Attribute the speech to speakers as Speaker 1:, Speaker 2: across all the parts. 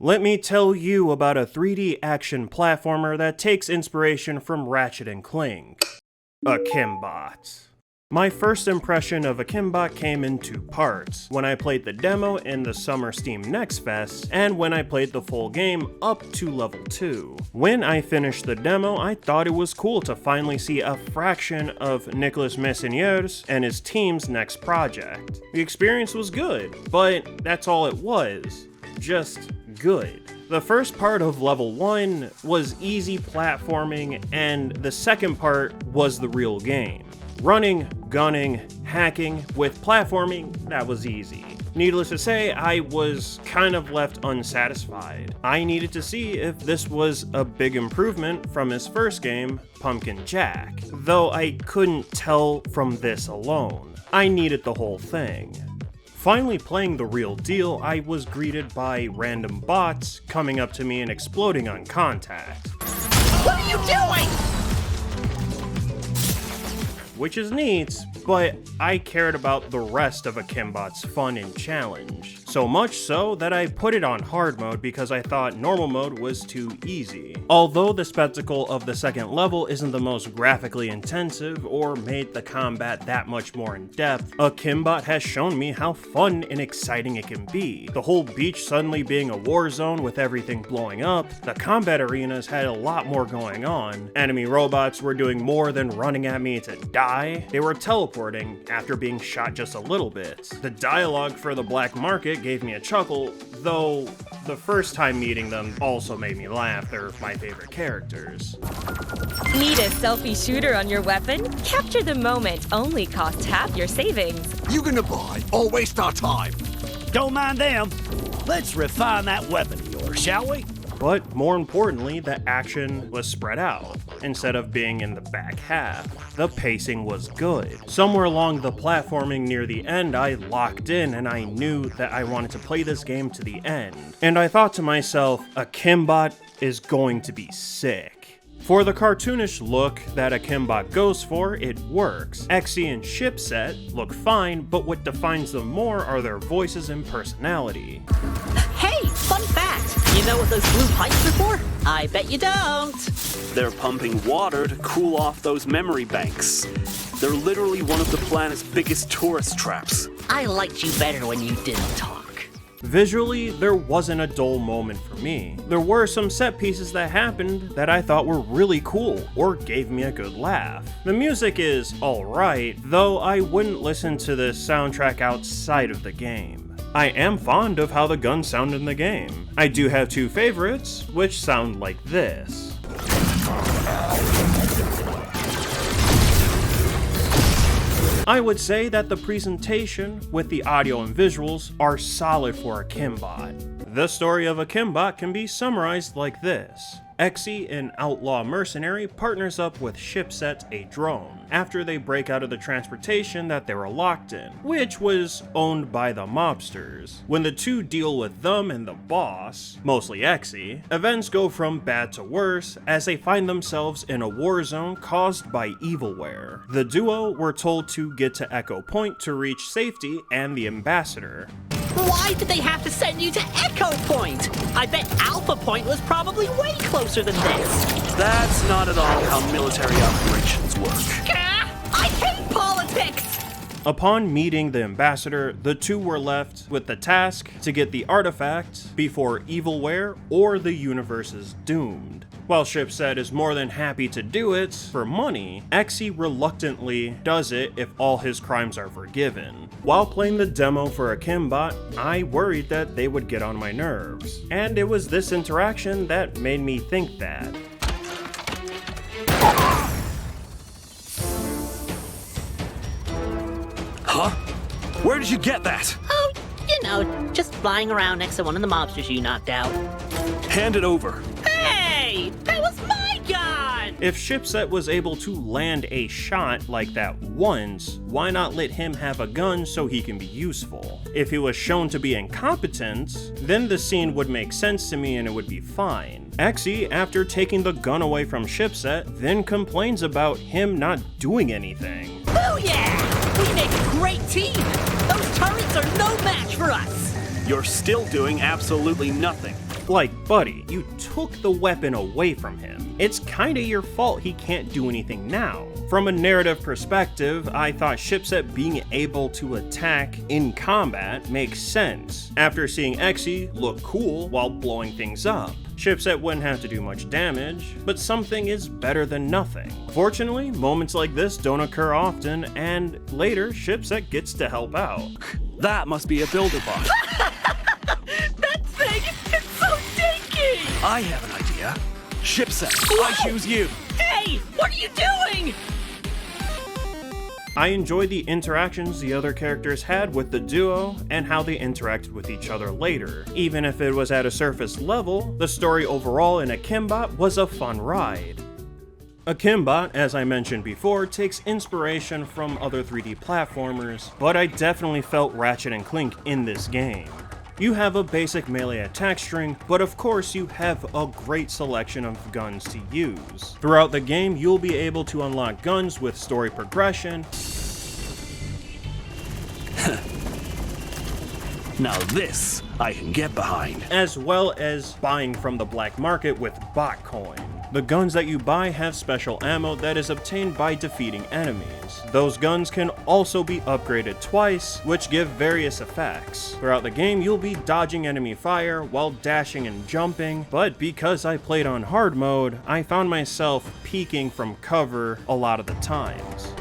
Speaker 1: Let me tell you about a 3D action platformer that takes inspiration from Ratchet Clank. Akimbot. My first impression of Akimbot came in two parts, when I played the demo in the Summer Steam Next Fest, and when I played the full game up to level 2. When I finished the demo, I thought it was cool to finally see a fraction of Nicolas Messonniers and his team's next project. The experience was good, but that's all it was. Just good. The first part of level 1 was easy platforming, and the second part was the real game. Running, gunning, hacking, with platforming, that was easy. Needless to say, I was kind of left unsatisfied. I needed to see if this was a big improvement from his first game, Pumpkin Jack, though I couldn't tell from this alone. I needed the whole thing. Finally playing the real deal, I was greeted by random bots coming up to me and exploding on contact.
Speaker 2: What are you doing?
Speaker 1: Which is neat, but I cared about the rest of Akimbot's fun and challenge. So much so that I put it on hard mode because I thought normal mode was too easy. Although the spectacle of the second level isn't the most graphically intensive or made the combat that much more in depth, Akimbot has shown me how fun and exciting it can be. The whole beach suddenly being a war zone with everything blowing up, the combat arenas had a lot more going on. Enemy robots were doing more than running at me to die. They were teleporting after being shot just a little bit. The dialogue for the black market gave me a chuckle, though the first time meeting them also made me laugh. They're my favorite characters.
Speaker 3: Need a selfie shooter on your weapon? Capture the moment only costs half your savings.
Speaker 4: You gonna buy or waste our time?
Speaker 5: Don't mind them. Let's refine that weapon of yours, shall we?
Speaker 1: But more importantly, the action was spread out, instead of being in the back half. The pacing was good. Somewhere along the platforming near the end, I locked in and I knew that I wanted to play this game to the end. And I thought to myself, Akimbot is going to be sick. For the cartoonish look that Akimbot goes for, it works. Xe and Shipset look fine, but what defines them more are their voices and personality.
Speaker 2: Hey, fun fact. You know what those blue pipes are for? I bet you don't.
Speaker 6: They're pumping water to cool off those memory banks. They're literally one of the planet's biggest tourist traps.
Speaker 2: I liked you better when you didn't talk.
Speaker 1: Visually, there wasn't a dull moment for me. There were some set pieces that happened that I thought were really cool or gave me a good laugh. The music is alright, though I wouldn't listen to the soundtrack outside of the game. I am fond of how the guns sound in the game. I do have two favorites, which sound like this. I would say that the presentation with the audio and visuals are solid for Akimbot. The story of Akimbot can be summarized like this. Xe, an outlaw mercenary, partners up with Shipset, a drone, after they break out of the transportation that they were locked in, which was owned by the mobsters. When the two deal with them and the boss, mostly Xe, events go from bad to worse as they find themselves in a war zone caused by evilware. The duo were told to get to Echo Point to reach safety and the ambassador.
Speaker 2: Why did they have to send you to Echo Point? I bet Alpha Point was probably way closer than this.
Speaker 6: That's not at all how military operations work.
Speaker 2: I hate politics!
Speaker 1: Upon meeting the ambassador, the two were left with the task to get the artifact before evilware or the universe is doomed. While Shipset is more than happy to do it for money, Xe reluctantly does it if all his crimes are forgiven. While playing the demo for Akimbot, I worried that they would get on my nerves. And it was this interaction that made me think that.
Speaker 6: Huh? Where did you get that?
Speaker 2: Oh, you know, just flying around next to one of the mobsters you knocked out.
Speaker 6: Hand it over.
Speaker 2: Hey, that was my gun!
Speaker 1: If Shipset was able to land a shot like that once, why not let him have a gun so he can be useful? If he was shown to be incompetent, then the scene would make sense to me and it would be fine. Xe, after taking the gun away from Shipset, then complains about him not doing anything.
Speaker 2: Booyah! We make a great team! Those turrets are no match for us!
Speaker 6: You're still doing absolutely nothing.
Speaker 1: Like, buddy, you took the weapon away from him. It's kinda your fault he can't do anything now. From a narrative perspective, I thought Shipset being able to attack in combat makes sense, after seeing Exy look cool while blowing things up. Shipset wouldn't have to do much damage, but something is better than nothing. Fortunately, moments like this don't occur often, and later, Shipset gets to help out.
Speaker 6: That must be a builder bot.
Speaker 2: That thing is so dinky!
Speaker 6: I have an idea. Shipset, I choose you.
Speaker 2: Hey, what are you doing?
Speaker 1: I enjoyed the interactions the other characters had with the duo and how they interacted with each other later. Even if it was at a surface level, the story overall in Akimbot was a fun ride. Akimbot, as I mentioned before, takes inspiration from other 3D platformers, but I definitely felt Ratchet & Clank in this game. You have a basic melee attack string, but of course you have a great selection of guns to use. Throughout the game, you'll be able to unlock guns with story progression.
Speaker 6: Now this I can get behind.
Speaker 1: As well as buying from the black market with bot coin. The guns that you buy have special ammo that is obtained by defeating enemies. Those guns can also be upgraded twice, which give various effects. Throughout the game, you'll be dodging enemy fire while dashing and jumping, but because I played on hard mode, I found myself peeking from cover a lot of the times.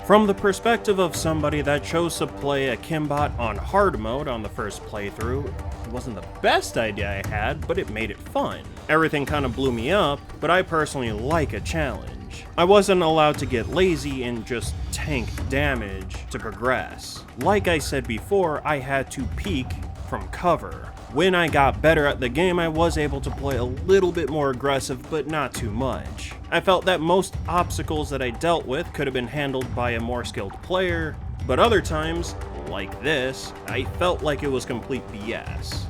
Speaker 1: From the perspective of somebody that chose to play Akimbot on hard mode on the first playthrough, it wasn't the best idea I had, but it made it fun. Everything kind of blew me up, but I personally like a challenge. I wasn't allowed to get lazy and just tank damage to progress. Like I said before, I had to peek from cover. When I got better at the game, I was able to play a little bit more aggressive, but not too much. I felt that most obstacles that I dealt with could have been handled by a more skilled player, but other times, like this, I felt like it was complete BS.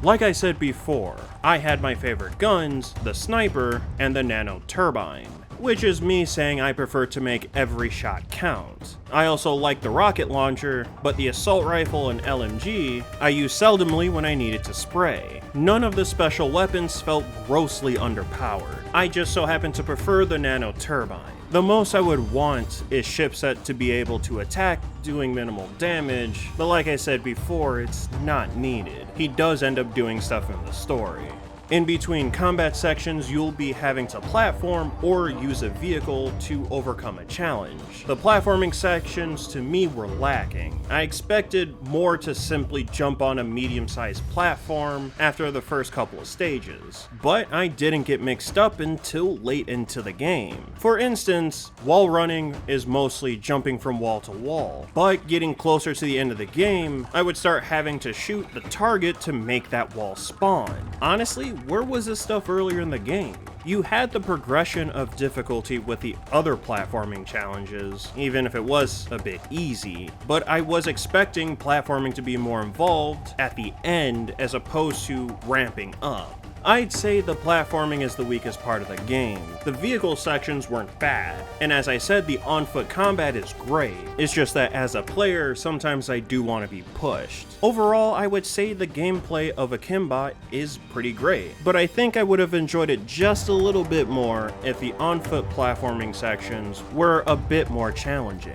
Speaker 1: Like I said before, I had my favorite guns, the sniper, and the nano turbine, which is me saying I prefer to make every shot count. I also like the rocket launcher, but the assault rifle and LMG I use seldomly when I needed to spray. None of the special weapons felt grossly underpowered. I just so happen to prefer the nano turbine. The most I would want is Shipset to be able to attack doing minimal damage, but like I said before, it's not needed. He does end up doing stuff in the story. In between combat sections, you'll be having to platform or use a vehicle to overcome a challenge. The platforming sections to me were lacking. I expected more to simply jump on a medium-sized platform after the first couple of stages, but I didn't get mixed up until late into the game. For instance, wall running is mostly jumping from wall to wall, but getting closer to the end of the game, I would start having to shoot the target to make that wall spawn. Honestly, where was this stuff earlier in the game? You had the progression of difficulty with the other platforming challenges, even if it was a bit easy, but I was expecting platforming to be more involved at the end as opposed to ramping up. I'd say the platforming is the weakest part of the game. The vehicle sections weren't bad, and as I said, the on-foot combat is great. It's just that as a player, sometimes I do want to be pushed. Overall, I would say the gameplay of Akimbot is pretty great, but I think I would have enjoyed it just a little bit more if the on-foot platforming sections were a bit more challenging.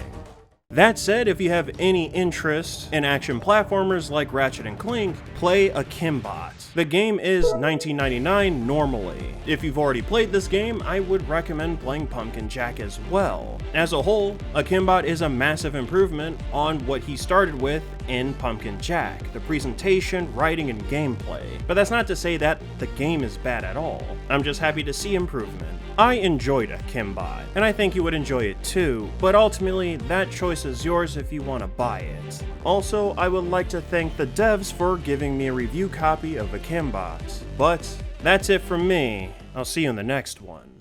Speaker 1: That said, if you have any interest in action platformers like Ratchet & Clank, play Akimbot. The game is $19.99 normally. If you've already played this game, I would recommend playing Pumpkin Jack as well. As a whole, Akimbot is a massive improvement on what he started with in Pumpkin Jack, the presentation, writing, and gameplay. But that's not to say that the game is bad at all. I'm just happy to see improvement. I enjoyed Akimbot, and I think you would enjoy it too, but ultimately, that choice is yours if you want to buy it. Also, I would like to thank the devs for giving me a review copy of Akimbot. But that's it from me. I'll see you in the next one.